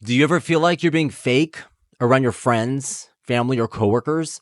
Do you ever feel like you're being fake around your friends, family, or coworkers?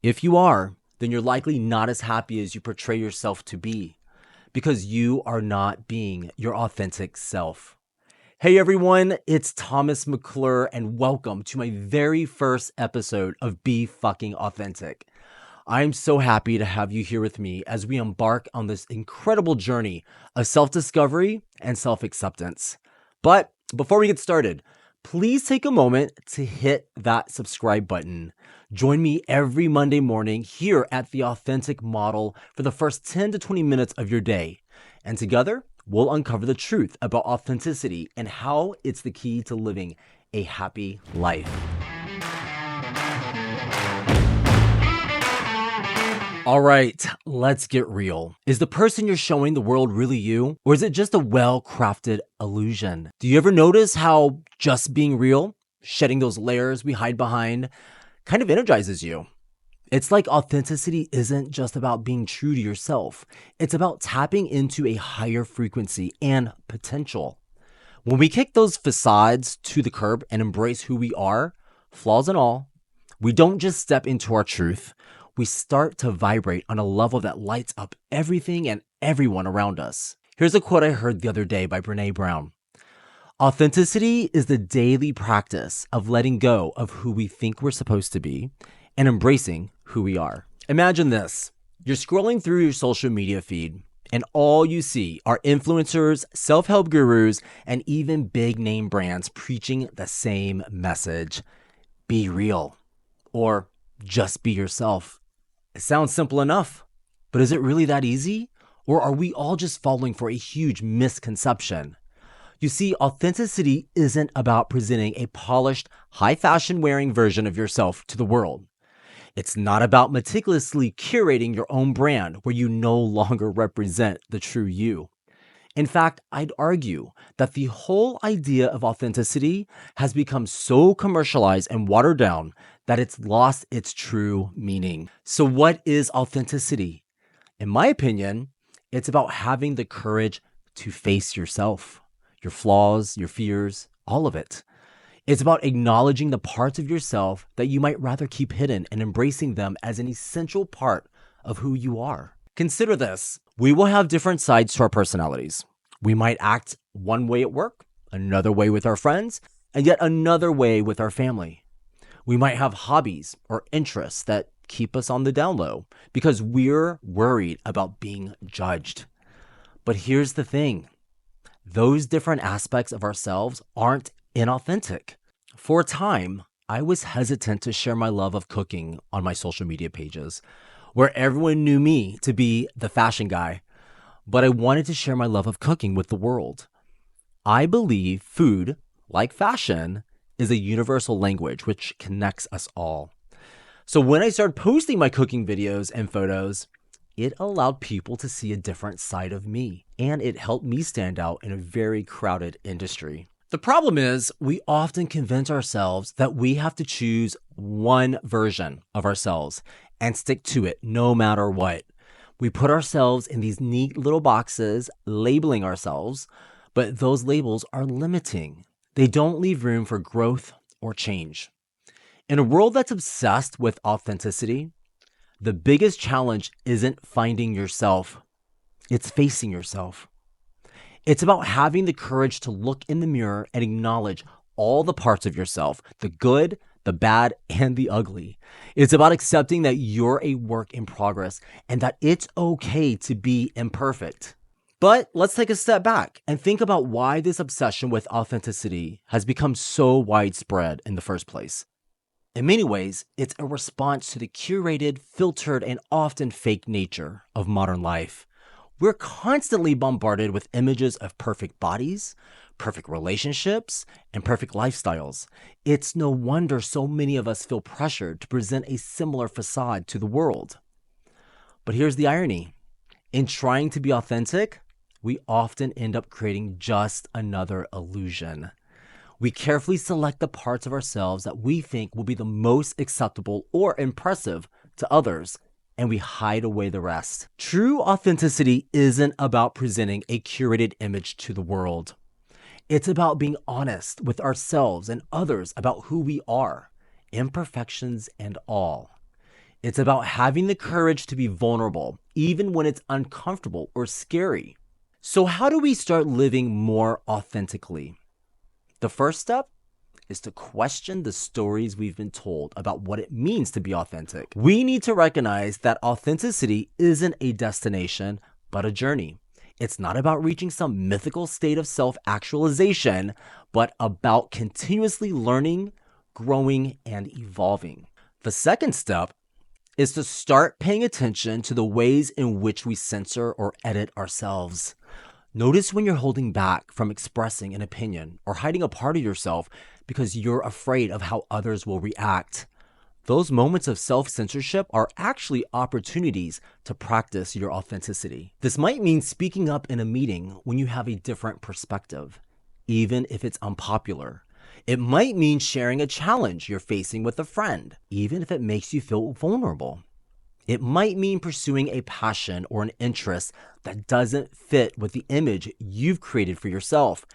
If you are, then you're likely not as happy as you portray yourself to be because you are not being your authentic self. Hey everyone, it's Thomas McClure and welcome to my very first episode of Be Fucking Authentic. I'm so happy to have you here with me as we embark on this incredible journey of self-discovery and self-acceptance. But before we get started, please take a moment to hit that subscribe button. Join me every Monday morning here at The Authentic Model for the first 10 to 20 minutes of your day. And together, we'll uncover the truth about authenticity and how it's the key to living a happy life. All right, let's get real. Is the person you're showing the world really you? Or is it just a well-crafted illusion? Do you ever notice how just being real, shedding those layers we hide behind, kind of energizes you? It's like authenticity isn't just about being true to yourself. It's about tapping into a higher frequency and potential. When we kick those facades to the curb and embrace who we are, flaws and all, we don't just step into our truth. We start to vibrate on a level that lights up everything and everyone around us. Here's a quote I heard the other day by Brené Brown. Authenticity is the daily practice of letting go of who we think we're supposed to be and embracing who we are. Imagine this. You're scrolling through your social media feed and all you see are influencers, self-help gurus, and even big name brands preaching the same message. Be real, or just be yourself. It sounds simple enough, but is it really that easy? Or are we all just falling for a huge misconception? You see, authenticity isn't about presenting a polished, high fashion wearing version of yourself to the world. It's not about meticulously curating your own brand where you no longer represent the true you. In fact, I'd argue that the whole idea of authenticity has become so commercialized and watered down that it's lost its true meaning. So what is authenticity? In my opinion, it's about having the courage to face yourself, your flaws, your fears, all of it. It's about acknowledging the parts of yourself that you might rather keep hidden and embracing them as an essential part of who you are. Consider this. We will have different sides to our personalities. We might act one way at work, another way with our friends, and yet another way with our family. We might have hobbies or interests that keep us on the down low because we're worried about being judged. But here's the thing. Those different aspects of ourselves aren't inauthentic. For a time, I was hesitant to share my love of cooking on my social media pages, where everyone knew me to be the fashion guy, but I wanted to share my love of cooking with the world. I believe food, like fashion, is a universal language which connects us all. So when I started posting my cooking videos and photos, it allowed people to see a different side of me, and it helped me stand out in a very crowded industry. The problem is we often convince ourselves that we have to choose one version of ourselves and stick to it no matter what. We put ourselves in these neat little boxes, labeling ourselves, but those labels are limiting. They don't leave room for growth or change. In a world that's obsessed with authenticity, the biggest challenge isn't finding yourself, it's facing yourself. It's about having the courage to look in the mirror and acknowledge all the parts of yourself, the good, the bad, and the ugly. It's about accepting that you're a work in progress and that it's okay to be imperfect. But let's take a step back and think about why this obsession with authenticity has become so widespread in the first place. In many ways, it's a response to the curated, filtered, and often fake nature of modern life. We're constantly bombarded with images of perfect bodies, perfect relationships, and perfect lifestyles. It's no wonder so many of us feel pressured to present a similar facade to the world. But here's the irony. In trying to be authentic, we often end up creating just another illusion. We carefully select the parts of ourselves that we think will be the most acceptable or impressive to others, and we hide away the rest. True authenticity isn't about presenting a curated image to the world. It's about being honest with ourselves and others about who we are, imperfections and all. It's about having the courage to be vulnerable, even when it's uncomfortable or scary. So how do we start living more authentically? The first step is to question the stories we've been told about what it means to be authentic. We need to recognize that authenticity isn't a destination, but a journey. It's not about reaching some mythical state of self-actualization, but about continuously learning, growing, and evolving. The second step is to start paying attention to the ways in which we censor or edit ourselves. Notice when you're holding back from expressing an opinion or hiding a part of yourself because you're afraid of how others will react. Those moments of self-censorship are actually opportunities to practice your authenticity. This might mean speaking up in a meeting when you have a different perspective, even if it's unpopular. It might mean sharing a challenge you're facing with a friend, even if it makes you feel vulnerable. It might mean pursuing a passion or an interest that doesn't fit with the image you've created for yourself,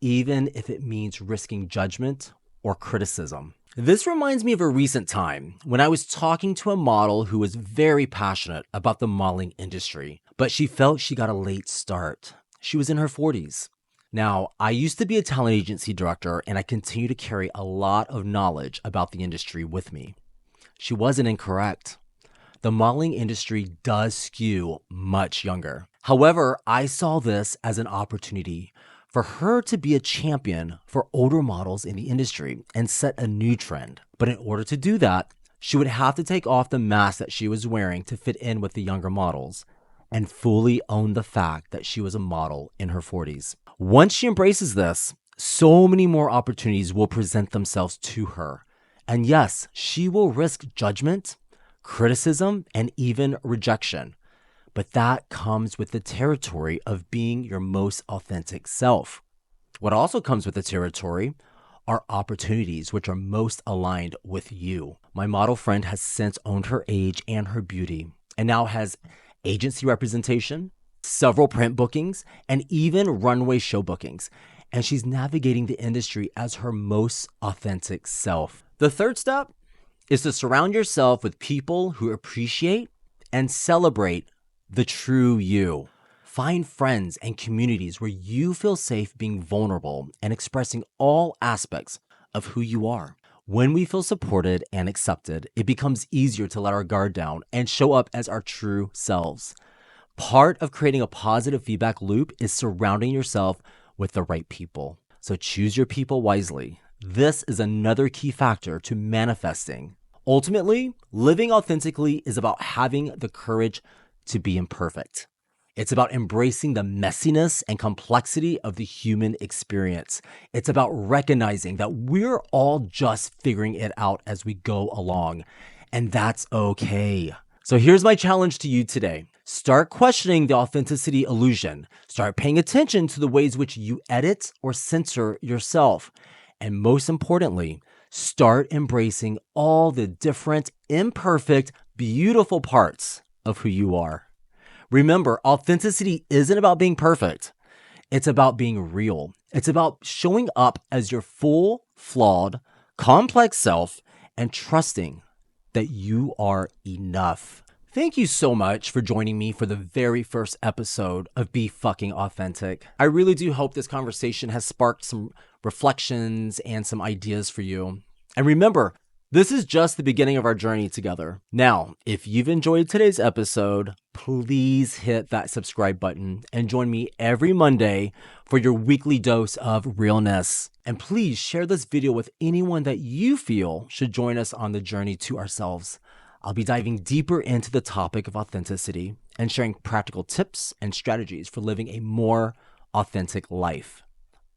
even if it means risking judgment or criticism. This reminds me of a recent time when I was talking to a model who was very passionate about the modeling industry, but she felt she got a late start. She was in her 40s. Now, I used to be a talent agency director, and I continue to carry a lot of knowledge about the industry with me. She wasn't incorrect. The modeling industry does skew much younger. However, I saw this as an opportunity for her to be a champion for older models in the industry and set a new trend. But in order to do that, she would have to take off the mask that she was wearing to fit in with the younger models and fully own the fact that she was a model in her 40s. Once she embraces this, so many more opportunities will present themselves to her. And yes, she will risk judgment, criticism, and even rejection. But that comes with the territory of being your most authentic self. What also comes with the territory are opportunities which are most aligned with you. My model friend has since owned her age and her beauty, and now has agency representation, several print bookings, and even runway show bookings. And she's navigating the industry as her most authentic self. The third step is to surround yourself with people who appreciate and celebrate the true you. Find friends and communities where you feel safe being vulnerable and expressing all aspects of who you are. When we feel supported and accepted, it becomes easier to let our guard down and show up as our true selves. Part of creating a positive feedback loop is surrounding yourself with the right people. So choose your people wisely. This is another key factor to manifesting. Ultimately, living authentically is about having the courage to be imperfect. It's about embracing the messiness and complexity of the human experience. It's about recognizing that we're all just figuring it out as we go along, and that's okay. So here's my challenge to you today. Start questioning the authenticity illusion. Start paying attention to the ways which you edit or censor yourself. And most importantly, start embracing all the different, imperfect, beautiful parts of who you are. Remember, authenticity isn't about being perfect. It's about being real. It's about showing up as your full, flawed, complex self and trusting that you are enough. Thank you so much for joining me for the very first episode of Be Fucking Authentic. I really do hope this conversation has sparked some reflections and some ideas for you. And remember, this is just the beginning of our journey together. Now, if you've enjoyed today's episode, please hit that subscribe button and join me every Monday for your weekly dose of realness. And please share this video with anyone that you feel should join us on the journey to ourselves. I'll be diving deeper into the topic of authenticity and sharing practical tips and strategies for living a more authentic life.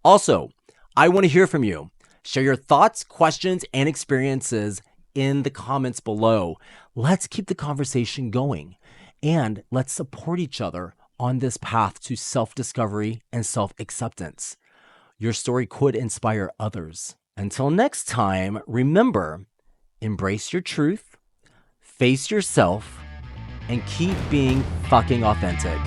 Also, I want to hear from you. Share your thoughts, questions, and experiences in the comments below. Let's keep the conversation going, and let's support each other on this path to self-discovery and self-acceptance. Your story could inspire others. Until next time, remember, embrace your truth, face yourself, and keep being fucking authentic.